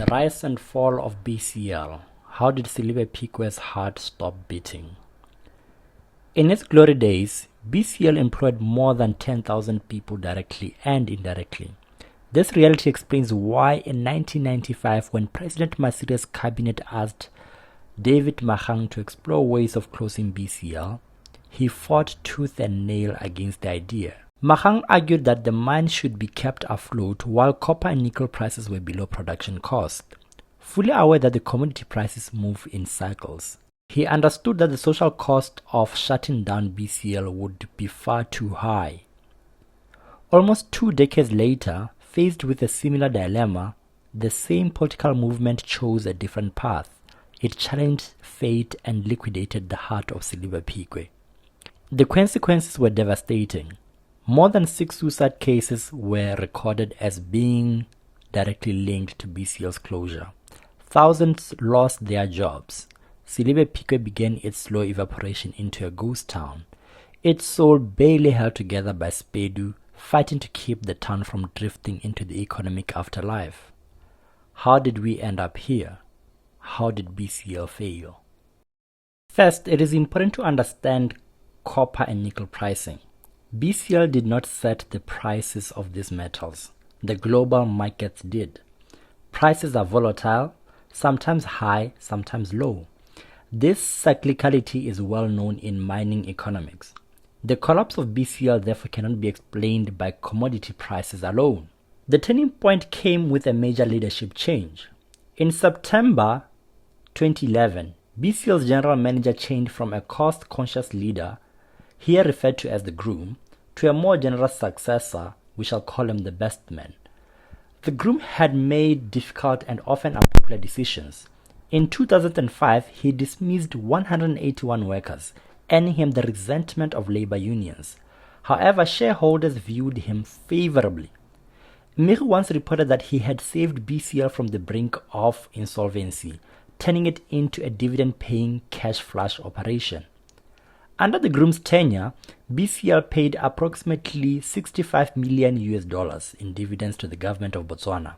The rise and fall of BCL. How did Selebi-Phikwe's heart stop beating? In its glory days, BCL employed more than 10,000 people directly and indirectly. This reality explains why in 1995, when President Masiri's cabinet asked David Mmegi to explore ways of closing BCL, he fought tooth and nail against the idea. Mmegi argued that the mine should be kept afloat while copper and nickel prices were below production cost, fully aware that the commodity prices move in cycles. He understood that the social cost of shutting down BCL would be far too high. Almost 2 decades later, faced with a similar dilemma, the same political movement chose a different path. It challenged fate and liquidated the heart of Selebi-Phikwe. The consequences were devastating. More than 6 suicide cases were recorded as being directly linked to BCL's closure. Thousands lost their jobs. Selebi-Phikwe began its slow evaporation into a ghost town, its soul barely held together by Spedu, fighting to keep the town from drifting into the economic afterlife. How did we end up here? How did BCL fail? First, it is important to understand copper and nickel pricing. BCL did not set the prices of these metals. The global markets did. Prices are volatile, sometimes high, sometimes low. This cyclicality is well known in mining economics. The collapse of BCL therefore cannot be explained by commodity prices alone. The turning point came with a major leadership change. In September 2011, BCL's general manager changed from a cost-conscious leader, here referred to as the groom, to a more generous successor, we shall call him the best man. The groom had made difficult and often unpopular decisions. In 2005, he dismissed 181 workers, earning him the resentment of labor unions. However, shareholders viewed him favorably. Mmegi once reported that he had saved BCL from the brink of insolvency, turning it into a dividend-paying cash flush operation. Under the groom's tenure, BCL paid approximately $65 million in dividends to the government of Botswana.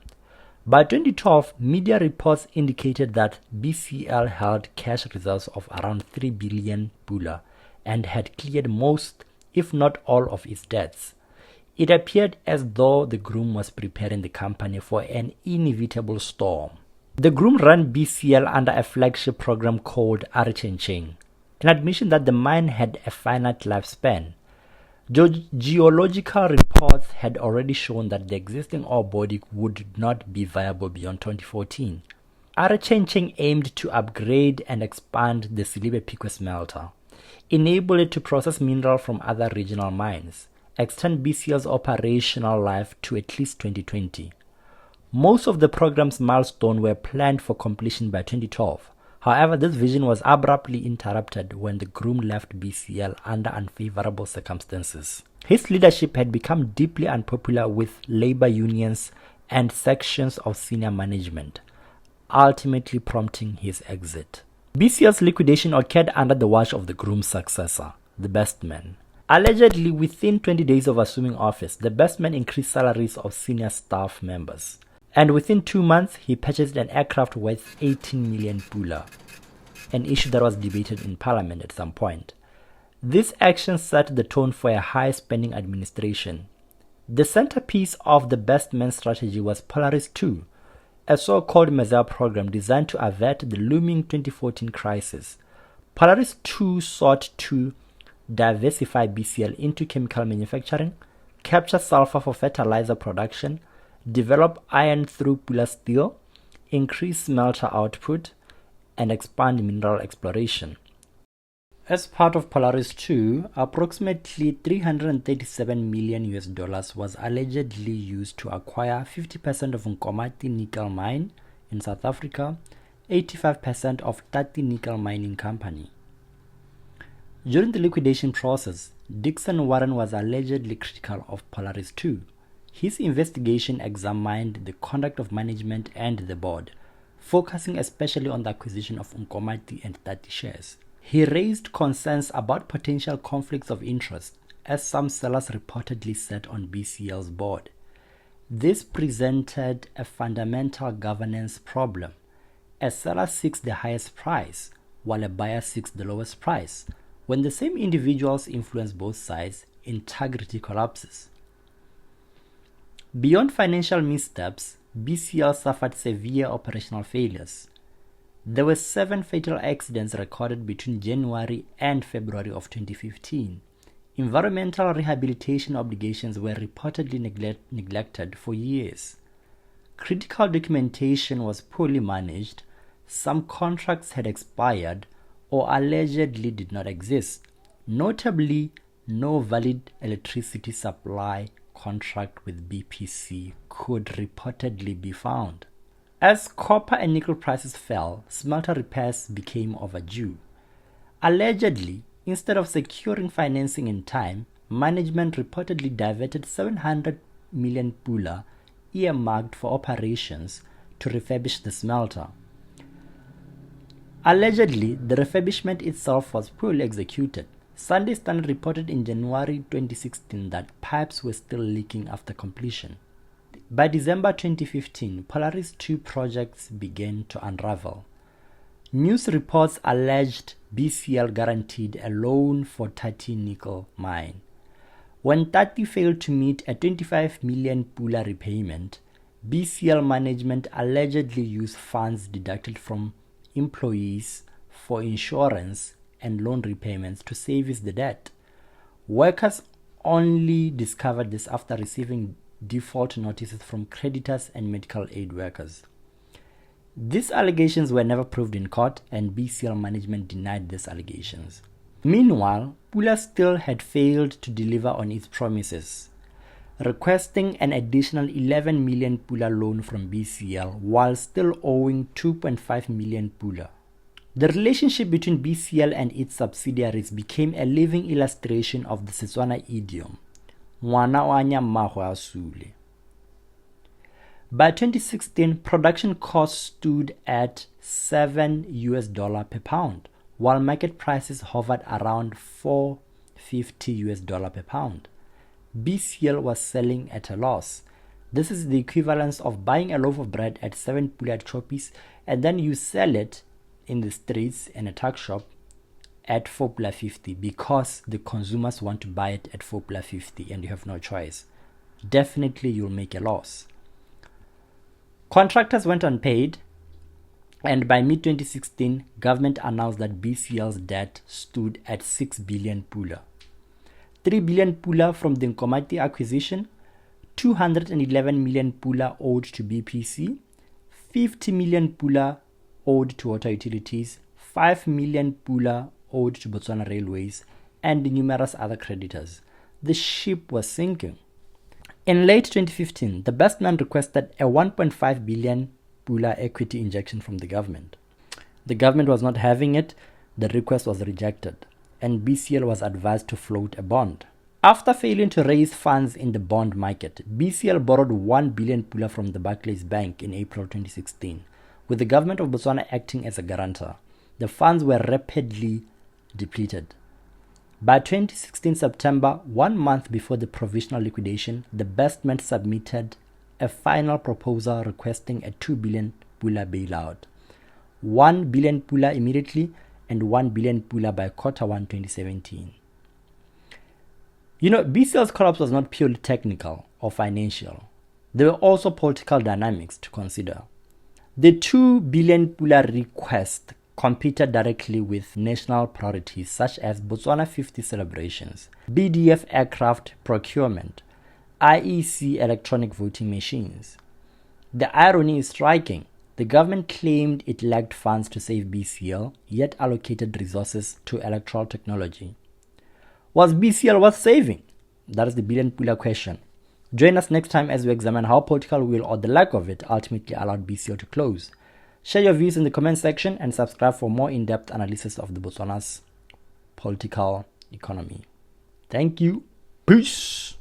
By 2012, media reports indicated that BCL held cash reserves of around 3 billion pula and had cleared most, if not all, of its debts. It appeared as though the groom was preparing the company for an inevitable storm. The groom ran BCL under a flagship program called Arichencheng, an admission that the mine had a finite lifespan. Geological reports had already shown that the existing ore body would not be viable beyond 2014. Arichencheng aimed to upgrade and expand the Selebi-Phikwe smelter, enable it to process mineral from other regional mines, extend BCL's operational life to at least 2020. Most of the program's milestones were planned for completion by 2012. However, this vision was abruptly interrupted when the groom left BCL under unfavorable circumstances. His leadership had become deeply unpopular with labor unions and sections of senior management, ultimately prompting his exit. BCL's liquidation occurred under the watch of the groom's successor, the best man. Allegedly, within 20 days of assuming office, the best man increased salaries of senior staff members. And within 2 months, he purchased an aircraft worth 18 million pula, an issue that was debated in parliament at some point. This action set the tone for a high-spending administration. The centerpiece of the best man strategy was Polaris 2, a so-called mezzo program designed to avert the looming 2014 crisis. Polaris 2 sought to diversify BCL into chemical manufacturing, capture sulfur for fertilizer production, develop iron through Pula steel, increase smelter output, and expand mineral exploration. As part of Polaris 2, approximately $337 million was allegedly used to acquire 50% of Nkomati nickel mine in South Africa, 85% of Tati Nickel Mining Company. During the liquidation process, Dixon Warren was allegedly critical of Polaris 2. His investigation examined the conduct of management and the board, focusing especially on the acquisition of Nkomati and Tati shares. He raised concerns about potential conflicts of interest, as some sellers reportedly sat on BCL's board. This presented a fundamental governance problem. A seller seeks the highest price, while a buyer seeks the lowest price. When the same individuals influence both sides, integrity collapses. Beyond financial missteps, BCL suffered severe operational failures. There were 7 fatal accidents recorded between January and February of 2015. Environmental rehabilitation obligations were reportedly neglected for years. Critical documentation was poorly managed. Some contracts had expired or allegedly did not exist. Notably, no valid electricity supply contract with BPC could reportedly be found. As copper and nickel prices fell, smelter repairs became overdue. Allegedly, instead of securing financing in time, management reportedly diverted 700 million pula earmarked for operations to refurbish the smelter. Allegedly, the refurbishment itself was poorly executed. Sunday Standard reported in January 2016 that pipes were still leaking after completion. By December 2015, Polaris 2 projects began to unravel. News reports alleged BCL guaranteed a loan for Tati nickel mine. When Tati failed to meet a 25 million pula repayment, BCL management allegedly used funds deducted from employees for insurance and loan repayments to service the debt. Workers only discovered this after receiving default notices from creditors and medical aid workers. These allegations were never proved in court, and BCL management denied these allegations. Meanwhile, Pula still had failed to deliver on its promises, requesting an additional 11 million pula loan from BCL while still owing 2.5 million pula. The relationship between BCL and its subsidiaries became a living illustration of the Setswana idiom, "Ngwana wa nyammago a sule." By 2016, production costs stood at $7 per pound, while market prices hovered around $4.50 per pound. BCL was selling at a loss. This is the equivalence of buying a loaf of bread at 7 pula at Choppies, and then you sell it in the streets in a tuck shop at 4.50 because the consumers want to buy it at 4.50 and you have no choice. Definitely you'll make a loss. Contractors went unpaid, and by mid-2016, government announced that BCL's debt stood at 6 billion pula. 3 billion pula from the Nkomati acquisition, 211 million pula owed to BPC, 50 million pula owed to water utilities, 5 million pula owed to Botswana Railways, and numerous other creditors. The ship was sinking. In late 2015, the best man requested a 1.5 billion pula equity injection from the government. The government was not having it, the request was rejected, and BCL was advised to float a bond. After failing to raise funds in the bond market, BCL borrowed 1 billion pula from the Barclays Bank in April 2016, with the government of Botswana acting as a guarantor. The funds were rapidly depleted. By 2016 September, 1 month before the provisional liquidation, the best man submitted a final proposal requesting a 2 billion pula bailout, 1 billion pula immediately, and 1 billion pula by Q1 2017. BCL's collapse was not purely technical or financial. There were also political dynamics to consider. The 2 billion pula request competed directly with national priorities such as Botswana 50 celebrations, BDF aircraft procurement, IEC electronic voting machines. The irony is striking. The government claimed it lacked funds to save BCL, yet allocated resources to electoral technology. Was BCL worth saving? That is the billion pula question. Join us next time as we examine how political will or the lack of it ultimately allowed BCL to close. Share your views in the comment section and subscribe for more in-depth analysis of the Botswana's political economy. Thank you. Peace.